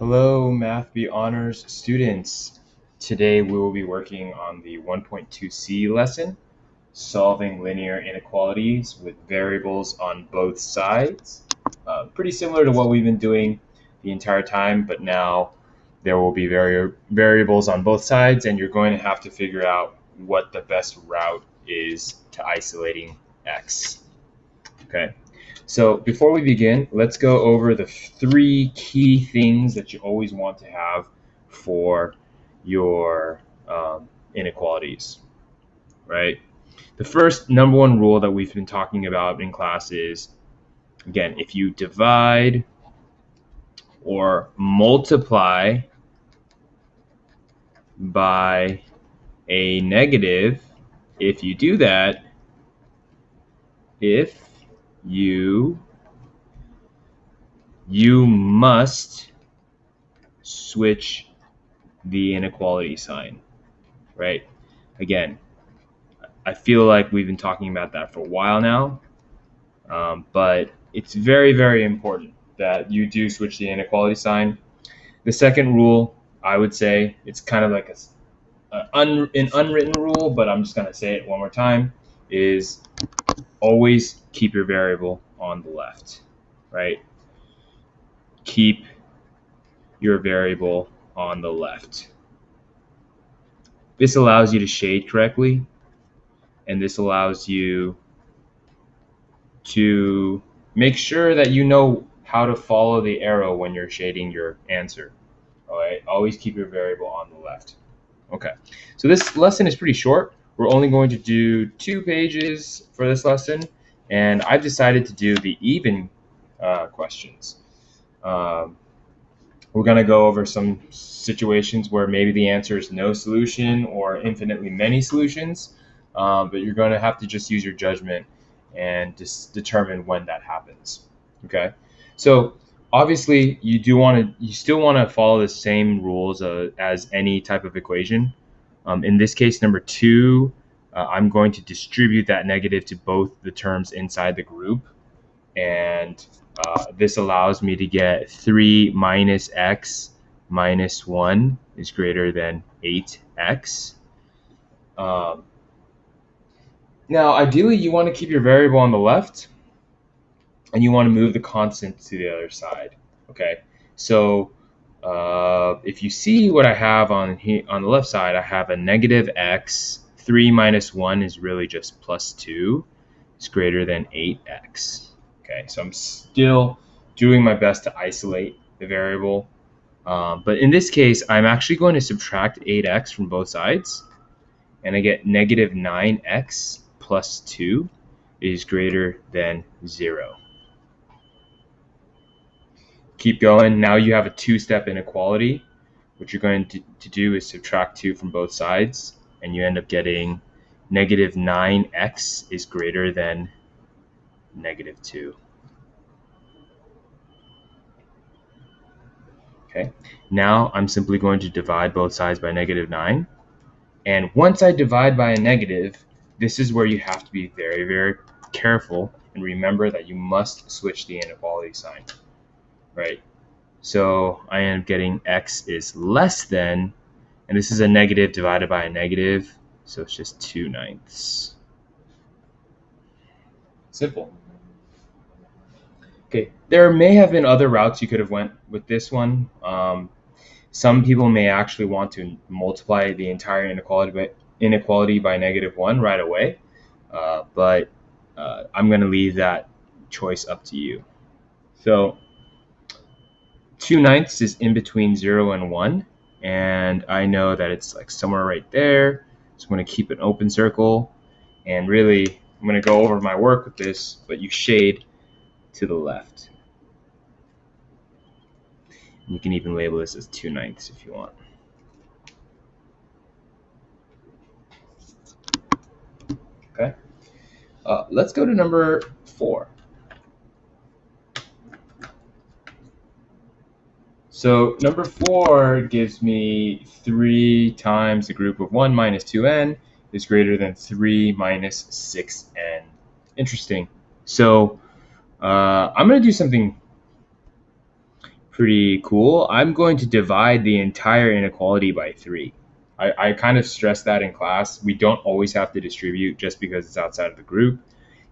Hello, Math B Honors students. Today we will be working on the 1.2c lesson, solving linear inequalities with variables on both sides. Pretty similar to what we've been doing the entire time, but now there will be variables on both sides, and you're going to have to figure out what the best route is to isolating x. Okay. So before we begin, let's go over the three key things that you always want to have for your inequalities, right? The first number one rule that we've been talking about in class is, again, if you divide or multiply by a negative, if you do that, you must switch the inequality sign, right? Again, I feel like we've been talking about that for a while now, but it's very, very important that you do switch the inequality sign. The second rule, I would say, it's kind of like an unwritten rule, but I'm just going to say it one more time, is always keep your variable on the left, right? Keep your variable on the left. This allows you to shade correctly, and this allows you to make sure that you know how to follow the arrow when you're shading your answer. All right, always keep your variable on the left. Okay, so this lesson is pretty short. We're only going to do 2 pages for this lesson, and I've decided to do the even questions. We're going to go over some situations where maybe the answer is no solution or infinitely many solutions, but you're going to have to just use your judgment and just determine when that happens. Okay, so obviously you still want to follow the same rules as any type of equation. In this case, number 2, I'm going to distribute that negative to both the terms inside the group, and this allows me to get 3 minus x minus 1 is greater than 8x. Now, ideally, you want to keep your variable on the left, and you want to move the constant to the other side. Okay, so if you see what I have on the left side, I have a negative x. 3 minus 1 is really just plus 2. It's greater than 8x. Okay, so I'm still doing my best to isolate the variable. But in this case, I'm actually going to subtract 8x from both sides, and I get negative 9x plus 2 is greater than 0. Keep going. Now you have a 2-step inequality. What you're going to do is subtract 2 from both sides, and you end up getting negative 9x is greater than negative 2. Okay, now I'm simply going to divide both sides by negative 9. And once I divide by a negative, this is where you have to be very, very careful and remember that you must switch the inequality sign, right? So I am getting x is less than, and this is a negative divided by a negative, so it's just 2/9. Simple. Okay, there may have been other routes you could have went with this one. Some people may actually want to multiply the entire inequality by negative 1 right away, but I'm going to leave that choice up to you. So 2/9 is in between 0 and 1, and I know that it's like somewhere right there. So I'm going to keep an open circle, and really I'm going to go over my work with this, but you shade to the left. You can even label this as 2/9 if you want. Okay, let's go to number 4. So number 4 gives me 3 times the group of 1 minus 2n is greater than 3 minus 6n. Interesting. So I'm going to do something pretty cool. I'm going to divide the entire inequality by 3. I kind of stress that in class. We don't always have to distribute just because it's outside of the group.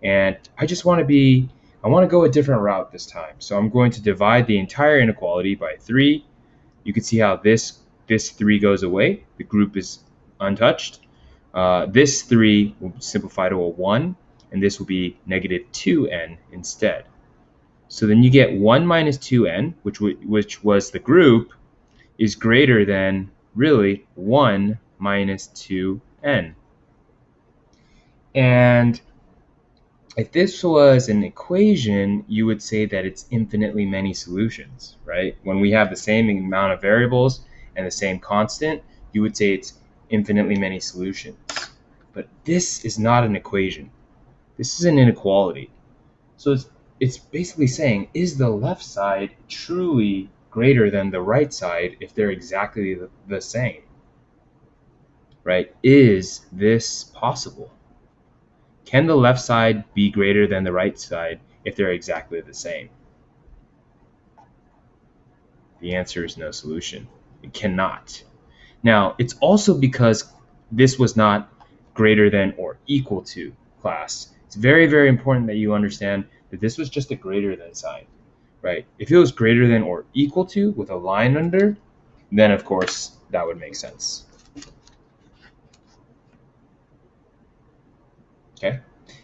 And I just want to I want to go a different route this time. So I'm going to divide the entire inequality by 3. You can see how this 3 goes away. The group is untouched. This 3 will simplify to a 1, and this will be negative 2n instead. So then you get 1 minus 2n, which was the group, is greater than, really, 1 minus 2n. And if this was an equation, you would say that it's infinitely many solutions, right? When we have the same amount of variables and the same constant, you would say it's infinitely many solutions. But this is not an equation. This is an inequality. So it's basically saying, is the left side truly greater than the right side if they're exactly the same? Right? Is this possible? Can the left side be greater than the right side if they're exactly the same? The answer is no solution. It cannot. Now, it's also because this was not greater than or equal to class. It's very, very important that you understand that this was just a greater than sign, right? If it was greater than or equal to with a line under, then of course that would make sense. Okay,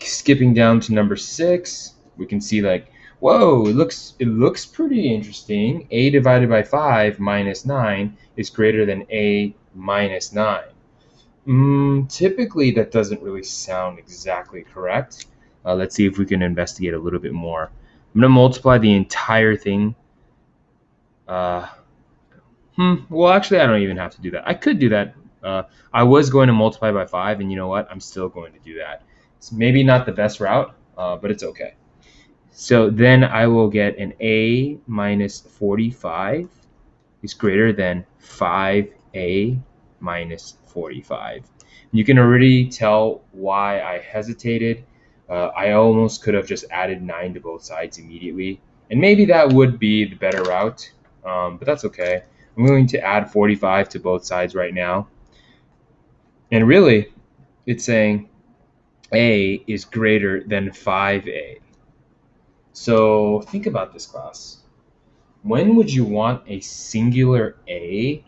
skipping down to number 6, we can see like, whoa, it looks pretty interesting. A divided by 5 minus 9 is greater than A minus 9. Typically, that doesn't really sound exactly correct. Let's see if we can investigate a little bit more. I'm going to multiply the entire thing. Well, actually, I don't even have to do that. I could do that. I was going to multiply by 5, and you know what? I'm still going to do that. It's maybe not the best route, but it's okay. So then I will get an A minus 45 is greater than 5A minus 45. You can already tell why I hesitated. I almost could have just added 9 to both sides immediately, and maybe that would be the better route, but that's okay. I'm going to add 45 to both sides right now, and really, it's saying A is greater than 5A. So think about this, class. When would you want a singular A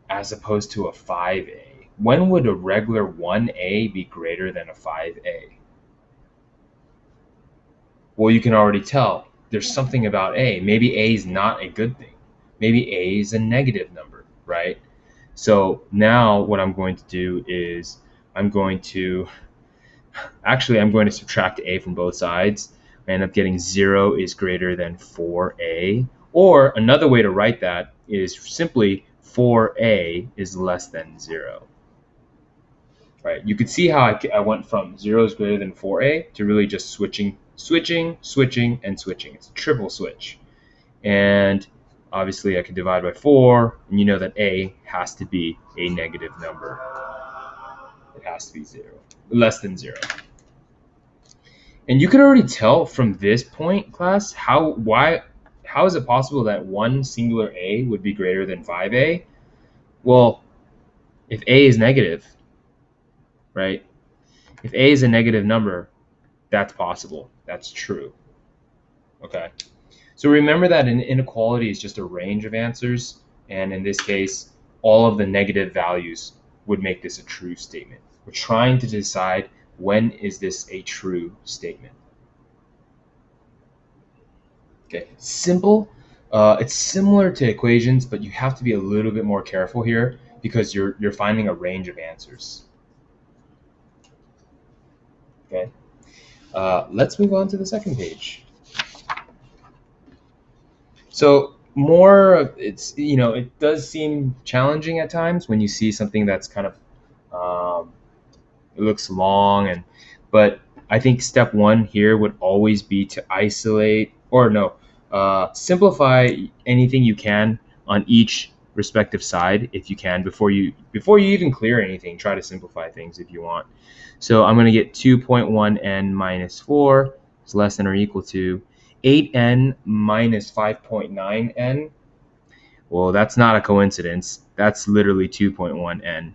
as opposed to a 5A? When would a regular 1A be greater than a 5A? Well, you can already tell there's something about A. Maybe A is not a good thing. Maybe A is a negative number, right? So now what I'm going to do is I'm going to subtract A from both sides. I end up getting 0 is greater than 4A. Or another way to write that is simply 4A is less than 0. Right? You could see how I went from 0 is greater than 4A to really just switching, and switching. It's a triple switch. And obviously I could divide by 4, and you know that A has to be a negative number. It has to be 0, less than 0. And you could already tell from this point, class, how is it possible that one singular A would be greater than 5A? Well, if A is negative, right? If A is a negative number, that's possible. That's true. Okay. So remember that an inequality is just a range of answers, and in this case, all of the negative values would make this a true statement. We're trying to decide when is this a true statement. Okay, simple. It's similar to equations, but you have to be a little bit more careful here because you're finding a range of answers. Okay, let's move on to the second page. So it does seem challenging at times when you see something that's kind of it looks long, but I think step 1 here would always be to simplify anything you can on each respective side if you can before you even clear anything. Try to simplify things if you want. So I'm going to get 2.1n minus 4 is less than or equal to 8n minus 5.9n. Well, that's not a coincidence. That's literally 2.1n.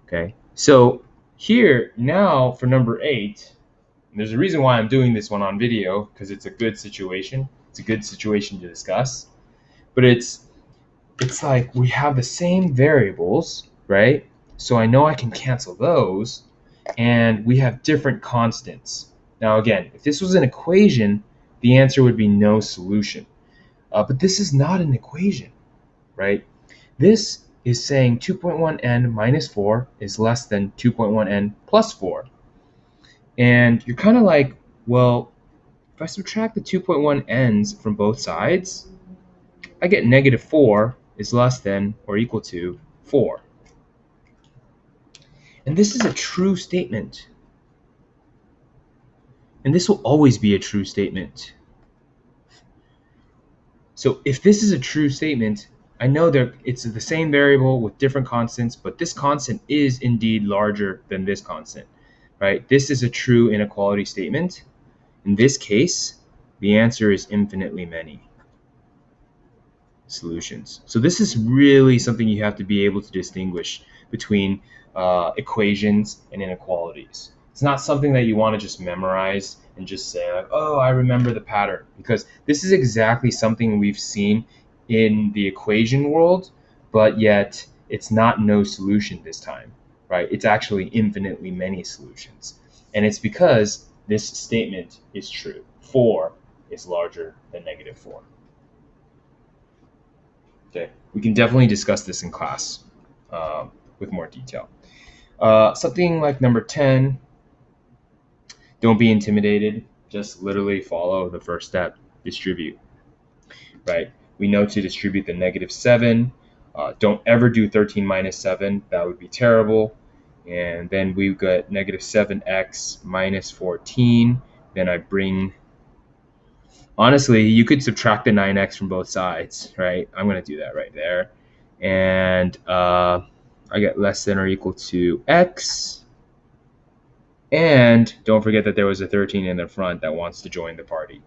Okay, so here now for number 8, there's a reason why I'm doing this one on video, because it's a good situation. It's a good situation to discuss. But it's like we have the same variables, right? So I know I can cancel those, and we have different constants. Now again, if this was an equation, the answer would be no solution. But this is not an equation, right? This is saying 2.1n minus 4 is less than 2.1n plus 4. And you're kind of like, well, if I subtract the 2.1n's from both sides, I get negative 4 is less than or equal to 4. And this is a true statement. And this will always be a true statement. So if this is a true statement, I know that it's the same variable with different constants, but this constant is indeed larger than this constant, right? This is a true inequality statement. In this case, the answer is infinitely many solutions. So this is really something you have to be able to distinguish between equations and inequalities. It's not something that you want to just memorize and just say like, oh, I remember the pattern, because this is exactly something we've seen in the equation world, but yet it's not no solution this time, right? It's actually infinitely many solutions. And it's because this statement is true. 4 is larger than negative 4. Okay, we can definitely discuss this in class with more detail. Something like number 10, don't be intimidated. Just literally follow the first step, distribute, right? We know to distribute the negative 7. Don't ever do 13 minus 7. That would be terrible. And then we've got negative 7x minus 14. Then I bring, honestly, you could subtract the 9x from both sides, right? I'm going to do that right there. And I get less than or equal to x. And don't forget that there was a 13 in the front that wants to join the party.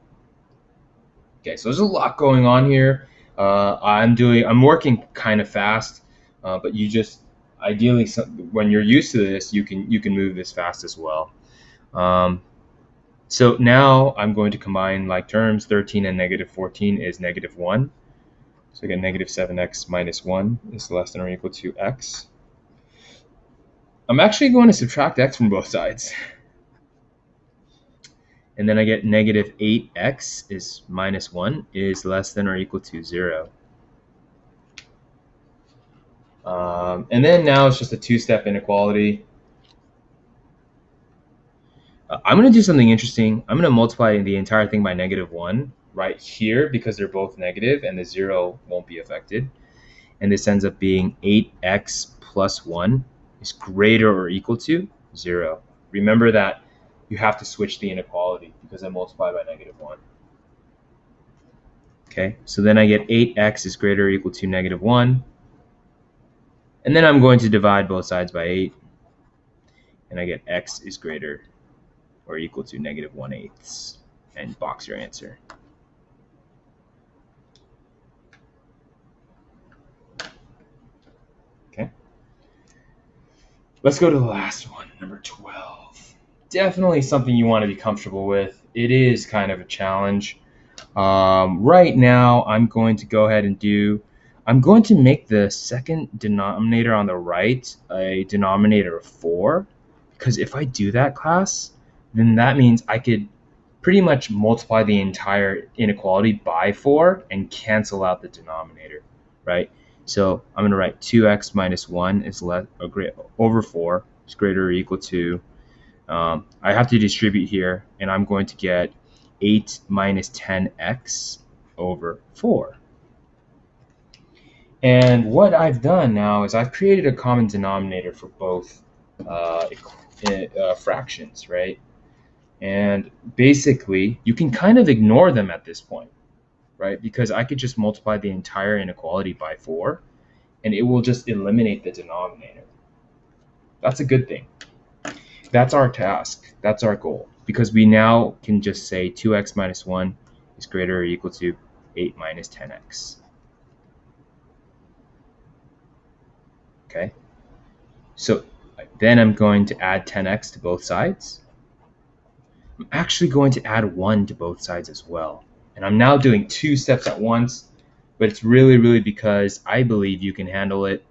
Okay, so there's a lot going on here. I'm working kind of fast, but you just ideally, when you're used to this, you can move this fast as well. So now I'm going to combine like terms. 13 and negative 14 is negative 1. So I get negative 7x minus 1 is less than or equal to x. I'm actually going to subtract x from both sides. And then I get negative 8x is minus 1 is less than or equal to 0. And then now it's just a two-step inequality. I'm going to do something interesting. I'm going to multiply the entire thing by negative 1 right here because they're both negative and the 0 won't be affected. And this ends up being 8x plus 1 is greater or equal to 0. Remember that you have to switch the inequality because I multiply by negative 1. Okay, so then I get 8x is greater or equal to negative 1. And then I'm going to divide both sides by 8. And I get x is greater or equal to negative 1/8. And box your answer. Okay. Let's go to the last one, number 12. Definitely something you want to be comfortable with. It is kind of a challenge. Right now, I'm going to go ahead and I'm going to make the second denominator on the right a denominator of 4. Because if I do that, class, then that means I could pretty much multiply the entire inequality by 4 and cancel out the denominator, right? So I'm going to write 2x minus 1 is over 4 is greater or equal to, I have to distribute here, and I'm going to get 8 minus 10x over 4. And what I've done now is I've created a common denominator for both fractions, right? And basically, you can kind of ignore them at this point, right? Because I could just multiply the entire inequality by 4, and it will just eliminate the denominator. That's a good thing. That's our task. That's our goal. Because we now can just say 2x minus 1 is greater or equal to 8 minus 10x. Okay, so then I'm going to add 10x to both sides. I'm actually going to add 1 to both sides as well. And I'm now doing 2 steps at once, but it's really because I believe you can handle it.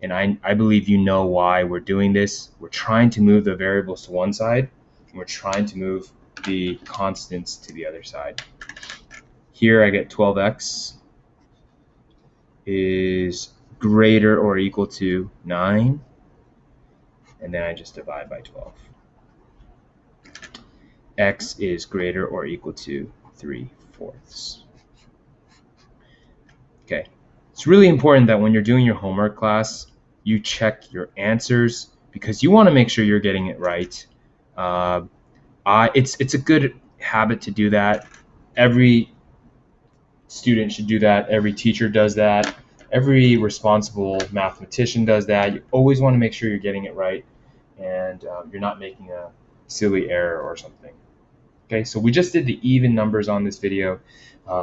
And I believe you know why we're doing this. We're trying to move the variables to one side, and we're trying to move the constants to the other side. Here I get 12x is greater or equal to 9, and then I just divide by 12. X is greater or equal to 3/4. Okay, it's really important that when you're doing your homework class, you check your answers because you want to make sure you're getting it right. It's a good habit to do that. Every student should do that. Every teacher does that. Every responsible mathematician does that. You always want to make sure you're getting it right and you're not making a silly error or something. Okay, so we just did the even numbers on this video,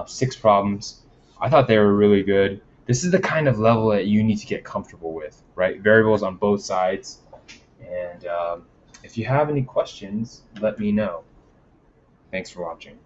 6 problems. I thought they were really good. This is the kind of level that you need to get comfortable with, right? Variables on both sides. And if you have any questions, let me know. Thanks for watching.